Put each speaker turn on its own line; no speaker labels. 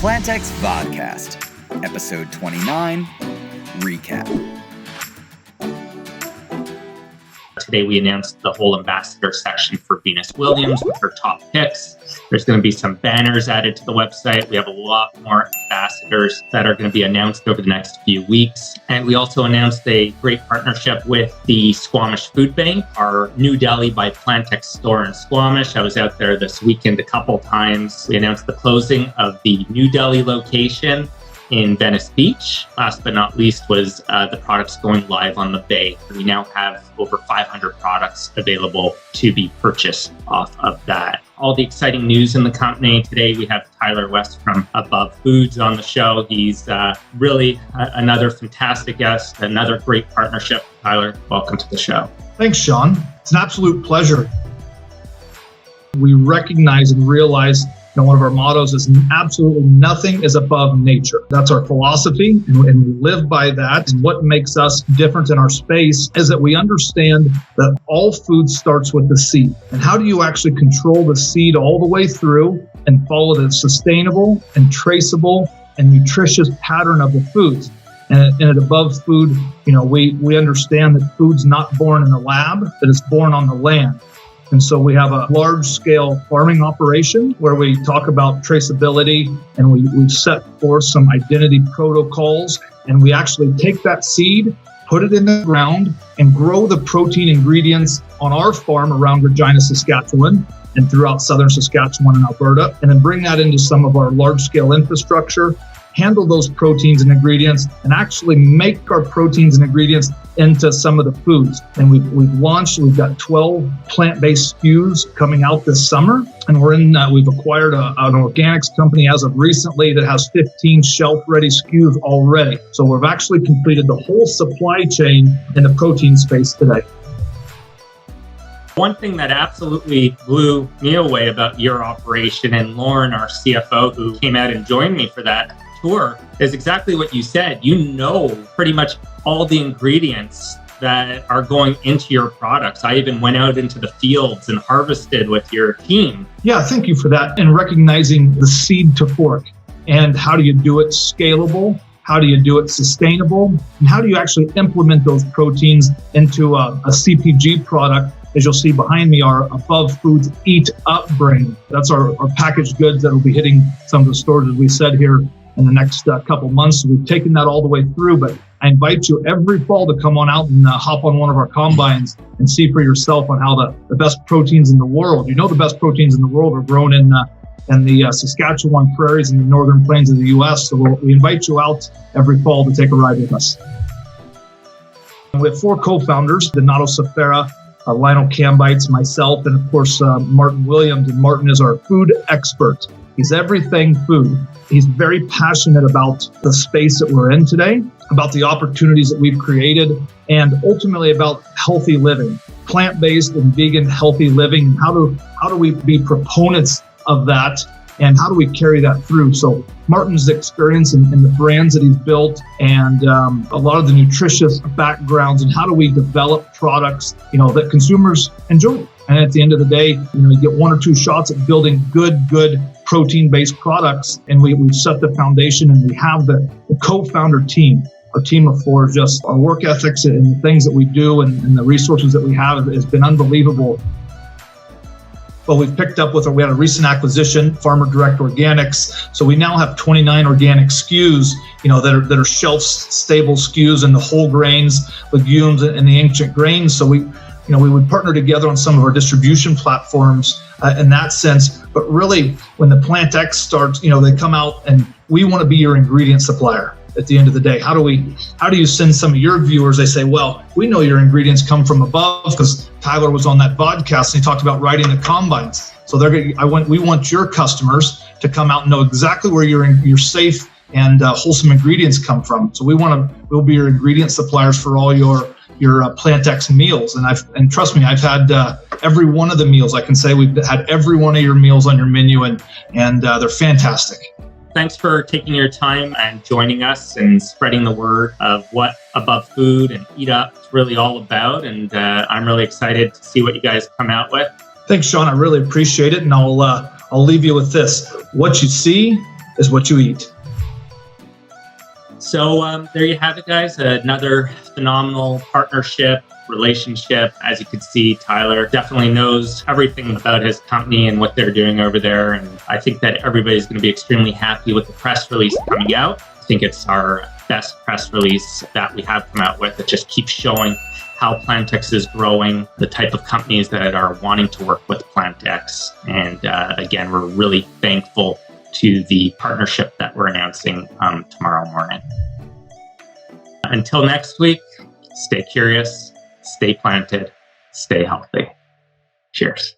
PlantX Vodcast, Episode 29, Recap.
Today we announced the whole ambassador section for Venus Williams with her top picks. There's going to be some banners added to the website. We have a lot more ambassadors that are going to be announced over the next few weeks. And we also announced a great partnership with the Squamish Food Bank, our New Delhi by PlantX store in Squamish. I was out there this weekend a couple times. We announced the closing of the New Delhi location in Venice Beach. Last but not least was the products going live on the Bay. We now have over 500 products available to be purchased off of that. All the exciting news in the company. Today we have Tyler West from Above Foods on the show. He's really another fantastic guest, another great partnership. Tyler, welcome to the show.
Thanks, Sean. It's an absolute pleasure. We recognize and realize one of our mottos is absolutely nothing is above nature. That's our philosophy, and we live by that. And what makes us different in our space is that we understand that all food starts with the seed. And how do you actually control the seed all the way through and follow the sustainable and traceable and nutritious pattern of the foods? And at Above Food, we understand that food's not born in a lab, that it's born on the land. And so we have a large-scale farming operation where we talk about traceability, and we've set forth some identity protocols, and we actually take that seed, put it in the ground, and grow the protein ingredients on our farm around Regina, Saskatchewan, and throughout southern Saskatchewan and Alberta, and then bring that into some of our large-scale infrastructure, handle those proteins and ingredients, and actually make our proteins and ingredients into some of the foods. And we've got 12 plant-based SKUs coming out this summer, and we've acquired an organics company as of recently that has 15 shelf-ready SKUs already. So we've actually completed the whole supply chain in the protein space today.
One thing that absolutely blew me away about your operation, and Lauren, our CFO, who came out and joined me for that tour, is exactly what you said. You know pretty much all the ingredients that are going into your products. I even went out into the fields and harvested with your team.
Yeah, thank you for that. And recognizing the seed to fork, and how do you do it scalable? How do you do it sustainable? And how do you actually implement those proteins into a CPG product? As you'll see behind me, our Above Foods Eat Up brand. That's our packaged goods that will be hitting some of the stores, as we said, here in the next couple months. So we've taken that all the way through, but I invite you every fall to come on out and hop on one of our combines and see for yourself on how the best proteins in the world, the best proteins in the world are grown in the Saskatchewan prairies and the northern plains of the U.S. So we invite you out every fall to take a ride with us. We have 4 co-founders, Donato Safera, Lionel Cambites, myself, and of course, Martin Williams. And Martin is our food expert. He's everything food. He's very passionate about the space that we're in today, about the opportunities that we've created, and ultimately about healthy living, plant-based and vegan healthy living. And how do we be proponents of that, and how do we carry that through? So Martin's experience in the brands that he's built, and a lot of the nutritious backgrounds, and how do we develop products, that consumers enjoy. And at the end of the day, you get 1 or 2 shots at building good protein-based products. And we've set the foundation, and we have the co-founder team. Our team of 4, just our work ethics and the things that we do and the resources that we have has been unbelievable. But we've picked up we had a recent acquisition, Farmer Direct Organics. So we now have 29 organic SKUs, that are shelf-stable SKUs in the whole grains, legumes, and the ancient grains. So we would partner together on some of our distribution platforms in that sense. But really, when the PlantX starts, they come out, and we want to be your ingredient supplier. At the end of the day, how do you send some of your viewers? They say, well, we know your ingredients come from above because Tyler was on that Vodcast and he talked about riding the combines. So we want your customers to come out and know exactly where your safe and wholesome ingredients come from. So we'll be your ingredient suppliers for all your PlantX meals. And trust me, I've had every one of the meals. I can say we've had every one of your meals on your menu, and they're fantastic.
Thanks for taking your time and joining us and spreading the word of what Above Food and Eat Up is really all about. And I'm really excited to see what you guys come out with.
Thanks, Sean. I really appreciate it. And I'll leave you with this. What you see is what you eat.
So there you have it, guys. Another phenomenal partnership, relationship. As you can see, Tyler definitely knows everything about his company and what they're doing over there. And I think that everybody's going to be extremely happy with the press release coming out. I think it's our best press release that we have come out with. It just keeps showing how PlantX is growing, the type of companies that are wanting to work with PlantX. And again, we're really thankful to the partnership that we're announcing tomorrow morning. Until next week, stay curious, stay planted, stay healthy. Cheers.